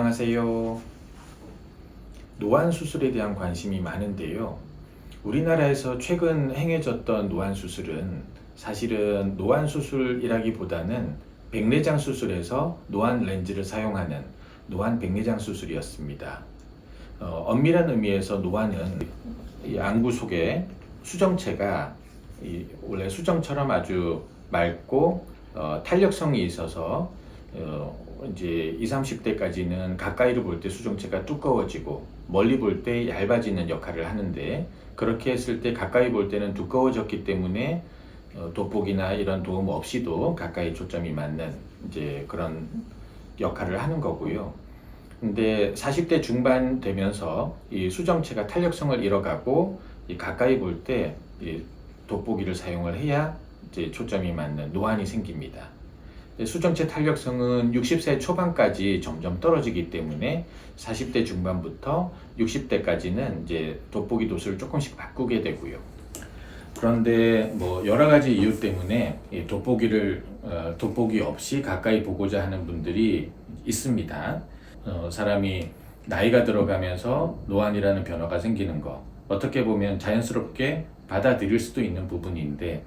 안녕하세요. 노안 수술에 대한 관심이 많은데요. 우리나라에서 최근 행해졌던 노안 수술은 사실은 노안 수술이라기보다는 백내장 수술에서 노안 렌즈를 사용하는 노안 백내장 수술이었습니다. 엄밀한 의미에서 노안은 이 안구 속에 수정체가 원래 수정처럼 아주 맑고 탄력성이 있어서 이제 20, 30대까지는 가까이를 볼 때 수정체가 두꺼워지고 멀리 볼 때 얇아지는 역할을 하는데, 그렇게 했을 때 가까이 볼 때는 두꺼워졌기 때문에 돋보기나 이런 도움 없이도 가까이 초점이 맞는 이제 그런 역할을 하는 거고요. 근데 40대 중반 되면서 이 수정체가 탄력성을 잃어가고 이 가까이 볼 때 돋보기를 사용을 해야 이제 초점이 맞는 노안이 생깁니다. 수정체 탄력성은 60세 초반까지 점점 떨어지기 때문에 40대 중반부터 60대까지는 이제 돋보기 도수를 조금씩 바꾸게 되고요. 그런데 뭐 여러 가지 이유 때문에 돋보기 없이 가까이 보고자 하는 분들이 있습니다. 사람이 나이가 들어가면서 노안이라는 변화가 생기는 거, 어떻게 보면 자연스럽게 받아들일 수도 있는 부분인데,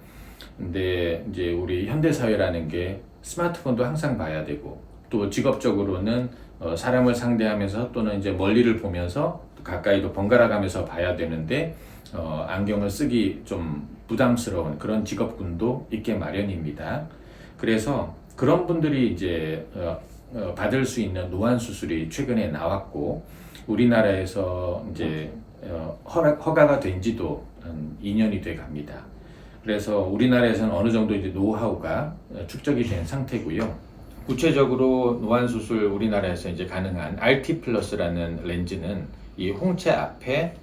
근데 이제 우리 현대 사회라는 게 스마트폰도 항상 봐야 되고, 또 직업적으로는 사람을 상대하면서 또는 이제 멀리를 보면서 가까이도 번갈아 가면서 봐야 되는데 안경을 쓰기 좀 부담스러운 그런 직업군도 있게 마련입니다. 그래서 그런 분들이 이제 받을 수 있는 노안 수술이 최근에 나왔고, 우리나라에서 이제 허가가 된 지도 한 2년이 돼 갑니다. 그래서 우리나라에서는 어느 정도 이제 노하우가 축적이 된 상태고요. 구체적으로 노안 수술 우리나라에서 이제 가능한 RT 플러스라는 렌즈는 이 홍채 앞에,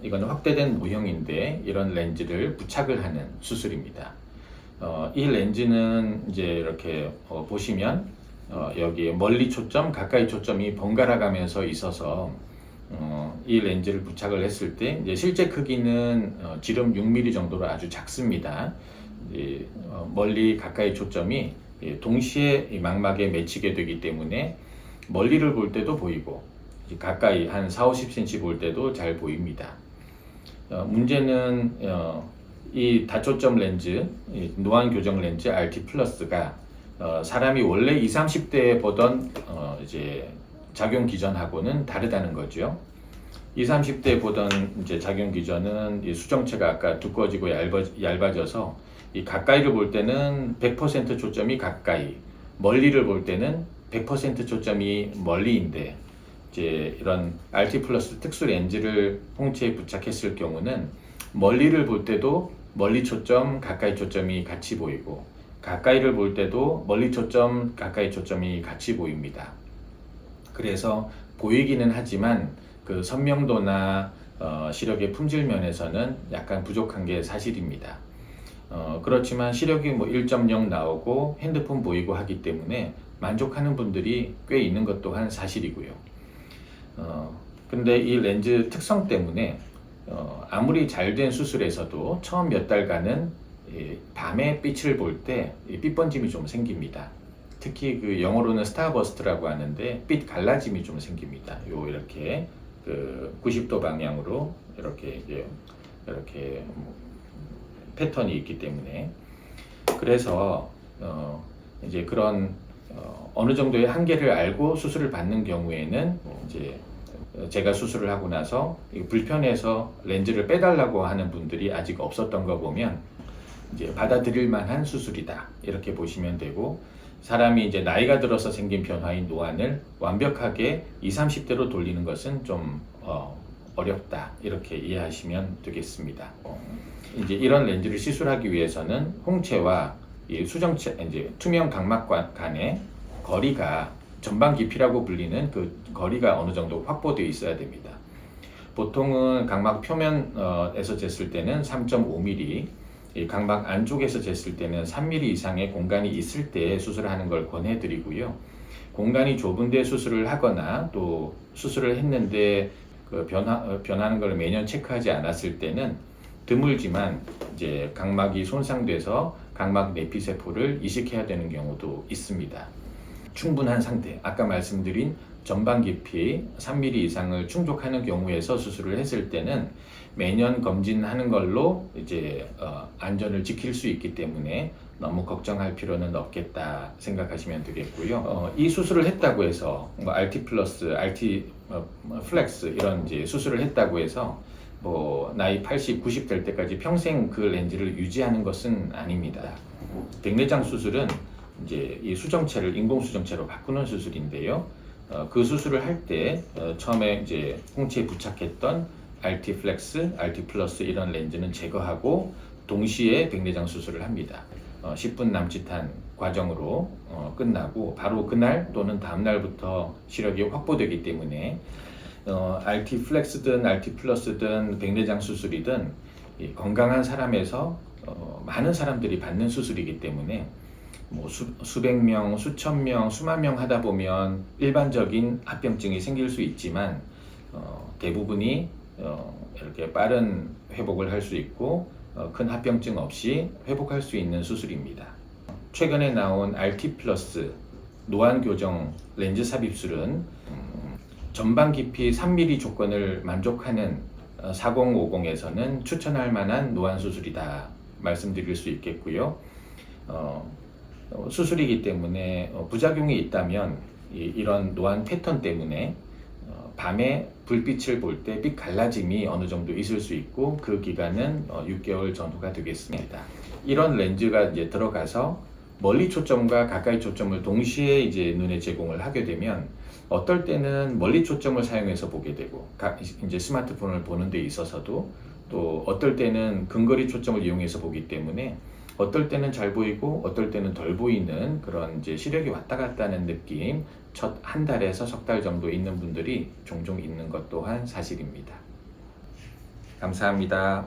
이거는 확대된 모형인데 이런 렌즈를 부착을 하는 수술입니다. 이 렌즈는 이제 이렇게 보시면 여기에 멀리 초점, 가까이 초점이 번갈아 가면서 있어서 이 렌즈를 부착을 했을 때 이제 실제 크기는 지름 6mm 정도로 아주 작습니다. 멀리 가까이 초점이 동시에 이 망막에 맺히게 되기 때문에 멀리를 볼 때도 보이고 가까이 한 4, 50cm 볼 때도 잘 보입니다. 문제는 이 다초점 렌즈, 노안 교정 렌즈 RT 플러스가 사람이 원래 20, 30대에 보던 이제 작용 기전하고는 다르다는 거죠. 20, 30대 보던 이제 작용 기전은 이 수정체가 아까 두꺼워지고 얇아져서 이 가까이를 볼 때는 100% 초점이 가까이, 멀리를 볼 때는 100% 초점이 멀리인데, 이제 이런 RT 플러스 특수 렌즈를 홍채에 부착했을 경우는 멀리를 볼 때도 멀리 초점, 가까이 초점이 같이 보이고, 가까이를 볼 때도 멀리 초점, 가까이 초점이 같이 보입니다. 그래서 보이기는 하지만 그 선명도나 시력의 품질 면에서는 약간 부족한 게 사실입니다. 그렇지만 시력이 뭐 1.0 나오고 핸드폰 보이고 하기 때문에 만족하는 분들이 꽤 있는 것 또한 사실이고요. 근데 이 렌즈 특성 때문에 아무리 잘된 수술에서도 처음 몇 달간은 밤에 빛을 볼 때 빛 번짐이 좀 생깁니다. 특히 그 영어로는 스타버스트라고 하는데 빛 갈라짐이 좀 생깁니다. 이렇게 그 90도 방향으로 이렇게 패턴이 있기 때문에, 그래서 이제 그런 어느 정도의 한계를 알고 수술을 받는 경우에는 이제 제가 수술을 하고 나서 불편해서 렌즈를 빼달라고 하는 분들이 아직 없었던 거 보면 이제 받아들일 만한 수술이다, 이렇게 보시면 되고, 사람이 이제 나이가 들어서 생긴 변화인 노안을 완벽하게 20, 30대로 돌리는 것은 좀 어렵다, 이렇게 이해하시면 되겠습니다. 이제 이런 렌즈를 시술하기 위해서는 홍채와 이 수정체, 이제 투명 각막 간의 거리가, 전방 깊이라고 불리는 그 거리가 어느 정도 확보되어 있어야 됩니다. 보통은 각막 표면에서 쟀을 때는 3.5mm, 이 각막 안쪽에서 쟀을 때는 3mm 이상의 공간이 있을 때 수술하는 걸 권해드리고요. 공간이 좁은 데 수술을 하거나 또 수술을 했는데 그 변하는 걸 매년 체크하지 않았을 때는 드물지만 이제 각막이 손상돼서 각막 내피세포를 이식해야 되는 경우도 있습니다. 충분한 상태, 아까 말씀드린 전방 깊이 3mm 이상을 충족하는 경우에서 수술을 했을 때는 매년 검진하는 걸로 이제 안전을 지킬 수 있기 때문에 너무 걱정할 필요는 없겠다 생각하시면 되겠고요. 이 수술을 했다고 해서 뭐 RT 플러스, RT 플렉스 이런 이제 수술을 했다고 해서 뭐 나이 80, 90 될 때까지 평생 그 렌즈를 유지하는 것은 아닙니다. 백내장 수술은 이제 이 수정체를 인공 수정체로 바꾸는 수술인데요. 그 수술을 할 때 처음에 이제 홍채에 부착했던 RT 플렉스, RT 플러스 이런 렌즈는 제거하고 동시에 백내장 수술을 합니다. 10분 남짓한 과정으로 끝나고 바로 그날 또는 다음 날부터 시력이 확보되기 때문에 RT 플렉스든 RT 플러스든 백내장 수술이든 건강한 사람에서 많은 사람들이 받는 수술이기 때문에 뭐 수백 명, 수천 명, 수만 명 하다 보면 일반적인 합병증이 생길 수 있지만 대부분이 이렇게 빠른 회복을 할 수 있고 큰 합병증 없이 회복할 수 있는 수술입니다. 최근에 나온 RT 플러스 노안 교정 렌즈 삽입술은 전방 깊이 3mm 조건을 만족하는 4050에서는 추천할 만한 노안 수술이다 말씀드릴 수 있겠고요. 수술이기 때문에 부작용이 있다면 이런 노안 패턴 때문에 밤에 불빛을 볼 때 빛 갈라짐이 어느 정도 있을 수 있고 그 기간은 6개월 전후가 되겠습니다. 이런 렌즈가 이제 들어가서 멀리 초점과 가까이 초점을 동시에 이제 눈에 제공을 하게 되면 어떨 때는 멀리 초점을 사용해서 보게 되고 이제 스마트폰을 보는 데 있어서도 또 어떨 때는 근거리 초점을 이용해서 보기 때문에 어떨 때는 잘 보이고 어떨 때는 덜 보이는 그런 이제 시력이 왔다 갔다 하는 느낌 첫 한 달에서 석 달 정도 있는 분들이 종종 있는 것 또한 사실입니다. 감사합니다.